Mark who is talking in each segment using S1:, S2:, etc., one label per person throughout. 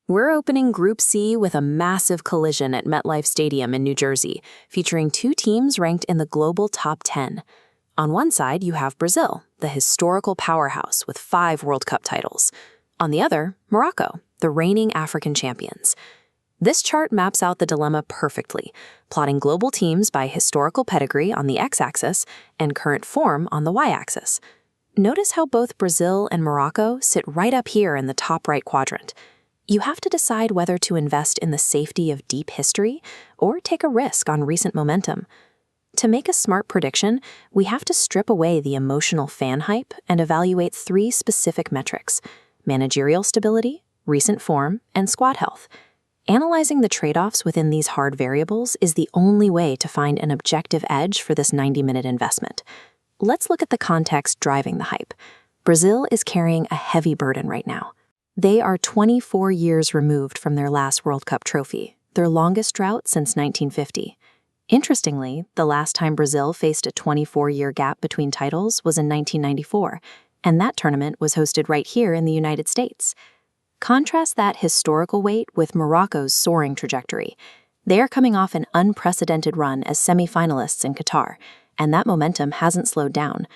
S1: We're opening Group C with a massive collision at MetLife Stadium in New Jersey, featuring two teams ranked in the global top 10. On one side, you have Brazil, the historical powerhouse with 5 World Cup titles. On the other, Morocco, the reigning African champions. This chart maps out the dilemma perfectly, plotting global teams by historical pedigree on the x-axis and current form on the y-axis. Notice how both Brazil and Morocco sit right up here in the top right quadrant. You have to decide whether to invest in the safety of deep history or take a risk on recent momentum. To make a smart prediction, we have to strip away the emotional fan hype and evaluate 3 specific metrics: managerial stability, recent form, and squad health. Analyzing the trade-offs within these hard variables is the only way to find an objective edge for this 90-minute investment. Let's look at the context driving the hype. Brazil is carrying a heavy burden right now. They are 24 years removed from their last World Cup trophy, their longest drought since 1950. Interestingly, the last time Brazil faced a 24-year gap between titles was in 1994, and that tournament was hosted right here in the United States. Contrast that historical weight with Morocco's soaring trajectory. They are coming off an unprecedented run as semi-finalists in Qatar, and that momentum hasn't slowed down.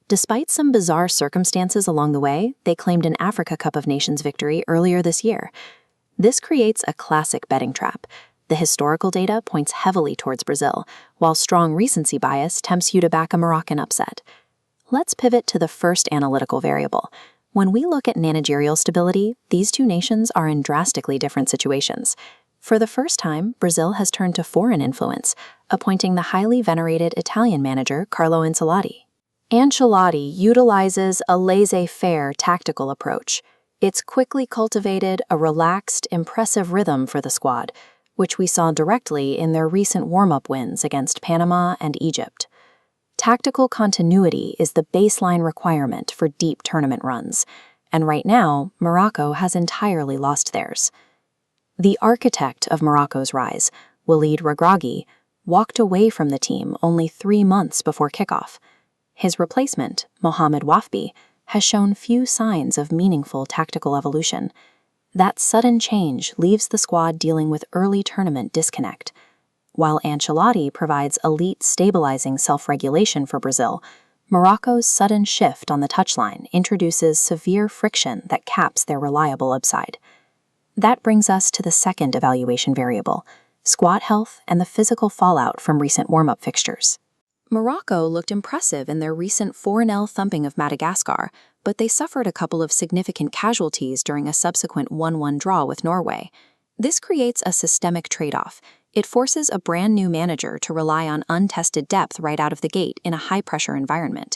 S1: Despite some bizarre circumstances along the way, they claimed an Africa Cup of Nations victory earlier this year. This creates a classic betting trap. The historical data points heavily towards Brazil, while strong recency bias tempts you to back a Moroccan upset. Let's pivot to the first analytical variable. When we look at managerial stability, these two nations are in drastically different situations. For the first time, Brazil has turned to foreign influence, appointing the highly venerated Italian manager Carlo Ancelotti. Ancelotti utilizes a laissez-faire tactical approach. It's quickly cultivated a relaxed, impressive rhythm for the squad, which we saw directly in their recent warm-up wins against Panama and Egypt. Tactical continuity is the baseline requirement for deep tournament runs, and right now, Morocco has entirely lost theirs. The architect of Morocco's rise, Walid Regragui, walked away from the team only 3 months before kickoff. His replacement, Mohamed Wafbi, has shown few signs of meaningful tactical evolution. That sudden change leaves the squad dealing with early tournament disconnect. While Ancelotti provides elite stabilizing self-regulation for Brazil, Morocco's sudden shift on the touchline introduces severe friction that caps their reliable upside. That brings us to the second evaluation variable: squad health and the physical fallout from recent warm-up fixtures. Morocco looked impressive in their recent 4-0 thumping of Madagascar, but they suffered a couple of significant casualties during a subsequent 1-1 draw with Norway. This creates a systemic trade-off. It forces a brand-new manager to rely on untested depth right out of the gate in a high-pressure environment.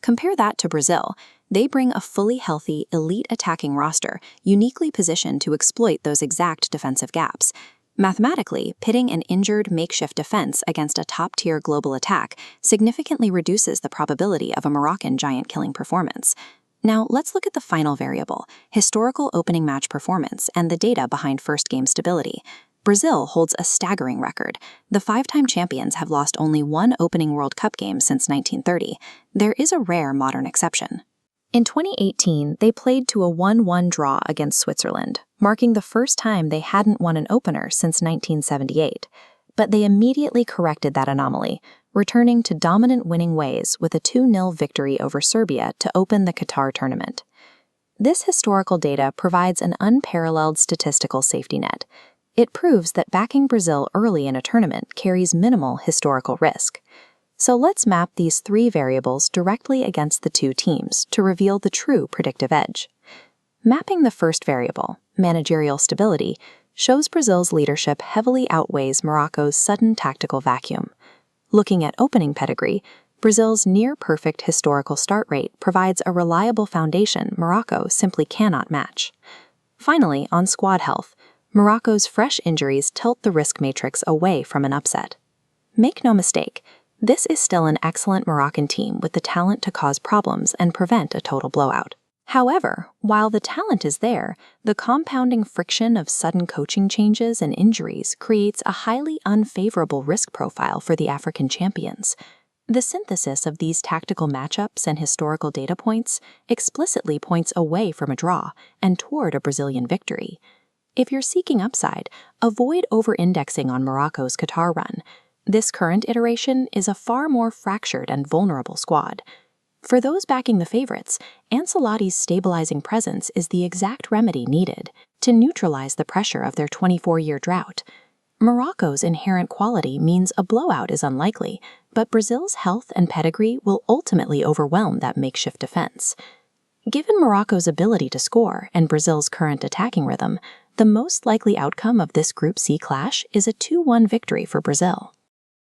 S1: Compare that to Brazil. They bring a fully healthy, elite attacking roster, uniquely positioned to exploit those exact defensive gaps. Mathematically, pitting an injured makeshift defense against a top-tier global attack significantly reduces the probability of a Moroccan giant-killing performance. Now, let's look at the final variable: historical opening match performance and the data behind first-game stability. Brazil holds a staggering record. The 5-time champions have lost only 1 opening World Cup game since 1930. There is a rare modern exception. In 2018, they played to a 1-1 draw against Switzerland, marking the first time they hadn't won an opener since 1978. But they immediately corrected that anomaly, returning to dominant winning ways with a 2-0 victory over Serbia to open the Qatar tournament. This historical data provides an unparalleled statistical safety net. It proves that backing Brazil early in a tournament carries minimal historical risk. So let's map these 3 variables directly against the 2 teams to reveal the true predictive edge. Mapping the first variable, managerial stability, shows Brazil's leadership heavily outweighs Morocco's sudden tactical vacuum. Looking at opening pedigree, Brazil's near-perfect historical start rate provides a reliable foundation Morocco simply cannot match. Finally, on squad health, Morocco's fresh injuries tilt the risk matrix away from an upset. Make no mistake, this is still an excellent Moroccan team with the talent to cause problems and prevent a total blowout. However, while the talent is there, the compounding friction of sudden coaching changes and injuries creates a highly unfavorable risk profile for the African champions. The synthesis of these tactical matchups and historical data points explicitly points away from a draw and toward a Brazilian victory. If you're seeking upside, avoid over-indexing on Morocco's Qatar run. This current iteration is a far more fractured and vulnerable squad. For those backing the favorites, Ancelotti's stabilizing presence is the exact remedy needed to neutralize the pressure of their 24-year drought. Morocco's inherent quality means a blowout is unlikely, but Brazil's health and pedigree will ultimately overwhelm that makeshift defense. Given Morocco's ability to score and Brazil's current attacking rhythm, the most likely outcome of this Group C clash is a 2-1 victory for Brazil.